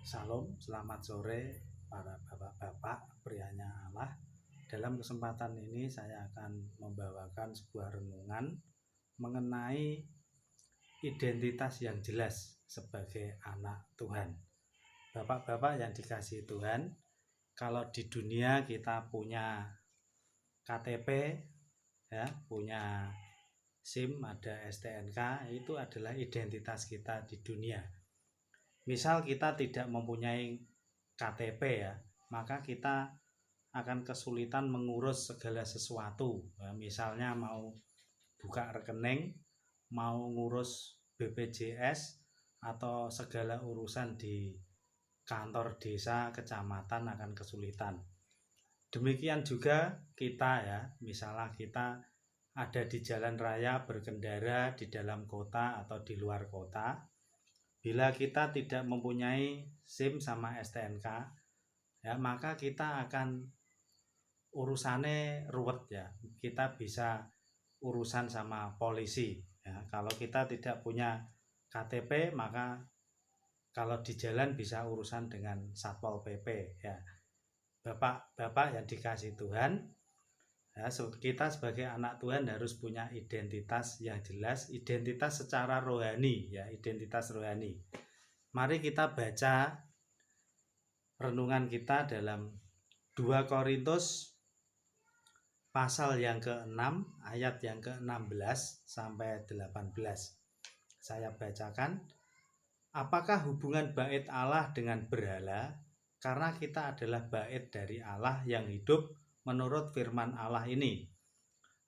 Salam, selamat sore para bapak-bapak prianya Allah. Dalam kesempatan ini saya akan membawakan sebuah renungan mengenai identitas yang jelas sebagai anak Tuhan. Bapak-bapak yang dikasihi Tuhan, kalau di dunia kita punya KTP, ya, punya SIM, ada STNK, itu adalah identitas kita di dunia. Misal kita tidak mempunyai KTP, ya, maka kita akan kesulitan mengurus segala sesuatu. Misalnya mau buka rekening, mau ngurus BPJS, atau segala urusan di kantor desa, kecamatan akan kesulitan. Demikian juga kita, ya, misalnya kita ada di jalan raya berkendara di dalam kota atau di luar kota. Bila kita tidak mempunyai SIM sama STNK, ya, maka kita akan urusannya ruwet, ya. Kita bisa urusan sama polisi, ya. Kalau kita tidak punya KTP, maka kalau di jalan bisa urusan dengan Satpol PP, ya. Bapak-bapak yang dikasih Tuhan, ya, kita sebagai anak Tuhan harus punya identitas yang jelas, identitas secara rohani, ya, identitas rohani. Mari kita baca renungan kita dalam 2 Korintus pasal yang ke-6 ayat yang ke-16 sampai 18. Saya bacakan. Apakah hubungan bait Allah dengan berhala? Karena kita adalah bait dari Allah yang hidup menurut firman Allah ini.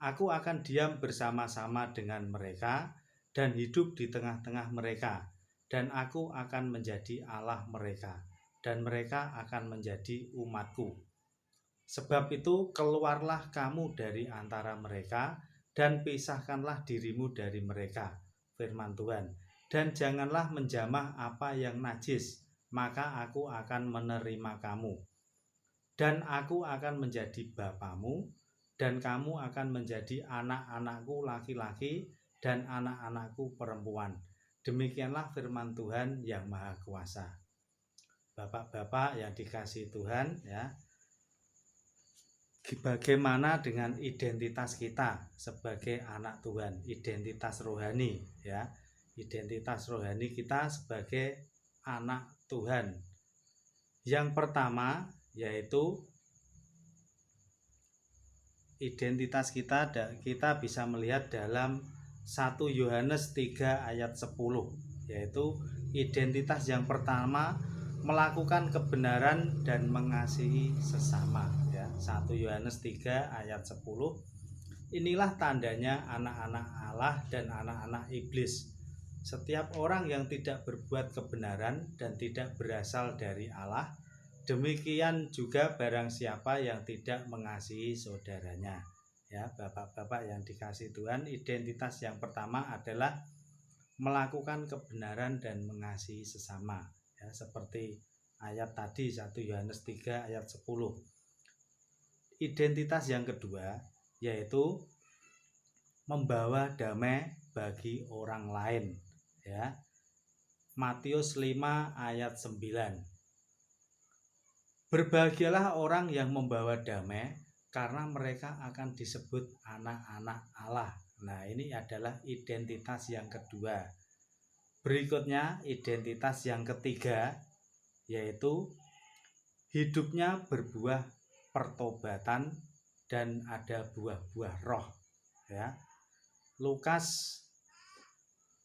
Aku akan diam bersama-sama dengan mereka dan hidup di tengah-tengah mereka, dan aku akan menjadi Allah mereka, dan mereka akan menjadi umatku. Sebab itu keluarlah kamu dari antara mereka dan pisahkanlah dirimu dari mereka, firman Tuhan. Dan janganlah menjamah apa yang najis, maka aku akan menerima kamu. Dan aku akan menjadi bapamu, dan kamu akan menjadi anak-anakku laki-laki dan anak-anakku perempuan. Demikianlah firman Tuhan yang Maha Kuasa. Bapak-bapak yang dikasihi Tuhan, ya, bagaimana dengan identitas kita sebagai anak Tuhan, identitas rohani, ya. Identitas rohani kita sebagai anak Tuhan. Yang pertama yaitu identitas kita bisa melihat dalam 1 Yohanes 3 ayat 10, yaitu identitas yang pertama melakukan kebenaran dan mengasihi sesama, ya. 1 Yohanes 3 ayat 10. Inilah tandanya anak-anak Allah dan anak-anak iblis. Setiap orang yang tidak berbuat kebenaran dan tidak berasal dari Allah, demikian juga barang siapa yang tidak mengasihi saudaranya. Ya, bapak-bapak yang dikasihi Tuhan, identitas yang pertama adalah melakukan kebenaran dan mengasihi sesama, ya, seperti ayat tadi 1 Yohanes 3 ayat 10. Identitas yang kedua yaitu membawa damai bagi orang lain, ya. Matius 5 ayat 9. Berbahagialah orang yang membawa damai, karena mereka akan disebut anak-anak Allah. Nah, ini adalah identitas yang kedua. Berikutnya, identitas yang ketiga yaitu hidupnya berbuah pertobatan dan ada buah-buah roh, ya. Lukas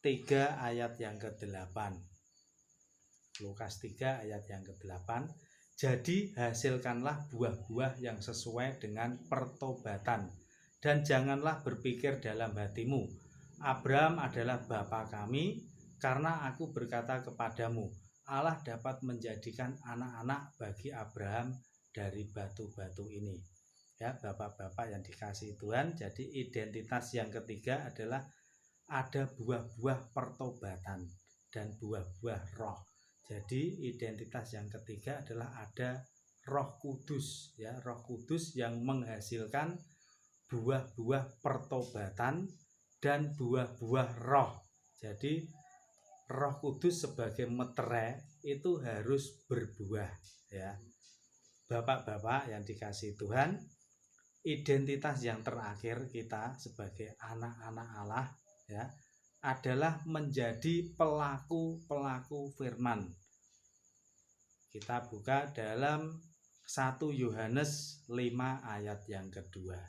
3 ayat yang ke-8. Lukas 3 ayat yang ke-8. Jadi hasilkanlah buah-buah yang sesuai dengan pertobatan, dan janganlah berpikir dalam hatimu, Abraham adalah bapa kami, karena aku berkata kepadamu, Allah dapat menjadikan anak-anak bagi Abraham dari batu-batu ini. Ya, bapak-bapak yang dikasihi Tuhan, jadi identitas yang ketiga adalah ada buah-buah pertobatan dan buah-buah roh. Jadi identitas yang ketiga adalah ada Roh Kudus, ya, Roh Kudus yang menghasilkan buah-buah pertobatan dan buah-buah roh. Jadi Roh Kudus sebagai meterai itu harus berbuah, ya. Bapak-bapak yang dikasihi Tuhan, identitas yang terakhir kita sebagai anak-anak Allah, ya, adalah menjadi pelaku-pelaku firman. Kita buka dalam 1 Yohanes 5 ayat yang kedua.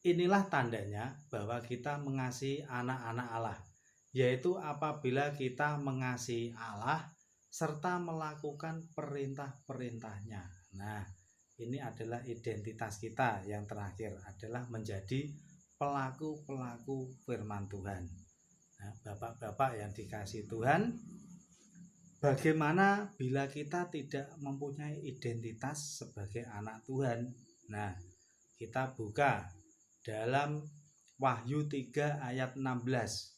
Inilah tandanya bahwa kita mengasihi anak-anak Allah, yaitu apabila kita mengasihi Allah serta melakukan perintah-perintahnya. Nah, ini adalah identitas kita yang terakhir, adalah menjadi pelaku-pelaku firman Tuhan. Nah, bapak-bapak yang dikasihi Tuhan, bagaimana bila kita tidak mempunyai identitas sebagai anak Tuhan? Nah, kita buka dalam Wahyu 3 ayat 16.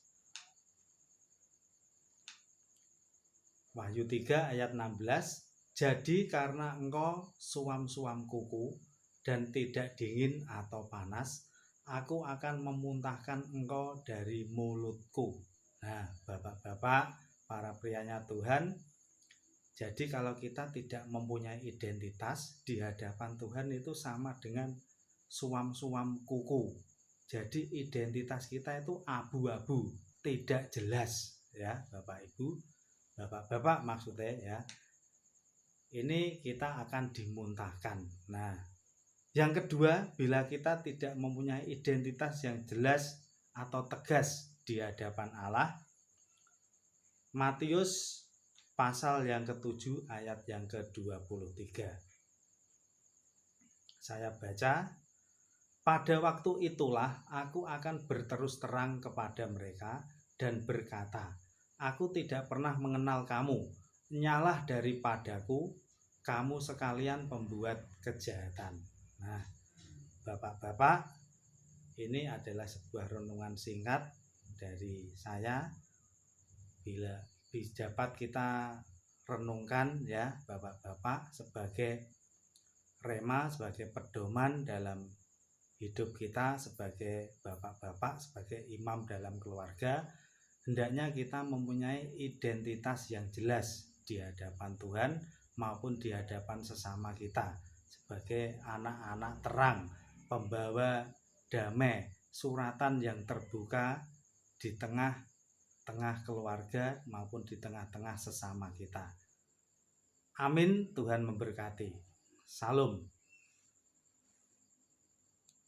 Wahyu 3 ayat 16. Jadi karena engkau suam-suam kuku dan tidak dingin atau panas, aku akan memuntahkan engkau dari mulutku. Nah, bapak-bapak, para prianya Tuhan, jadi kalau kita tidak mempunyai identitas di hadapan Tuhan itu sama dengan suam-suam kuku. Jadi identitas kita itu abu-abu, tidak jelas, ya Bapak Ibu, bapak-bapak maksudnya, ya. Ini kita akan dimuntahkan. Nah, yang kedua, bila kita tidak mempunyai identitas yang jelas atau tegas di hadapan Allah, Matius pasal yang ke-7 ayat yang ke-23. Saya baca, pada waktu itulah aku akan berterus terang kepada mereka dan berkata, aku tidak pernah mengenal kamu, nyalah daripadaku, kamu sekalian pembuat kejahatan. Nah, bapak-bapak, ini adalah sebuah renungan singkat dari saya. Bila dapat kita renungkan, ya bapak-bapak, sebagai rema, sebagai pedoman dalam hidup kita sebagai bapak-bapak, sebagai imam dalam keluarga, hendaknya kita mempunyai identitas yang jelas di hadapan Tuhan maupun di hadapan sesama kita sebagai anak-anak terang, pembawa damai, suratan yang terbuka di tengah-tengah keluarga maupun di tengah-tengah sesama kita. Amin. Tuhan memberkati. Salam.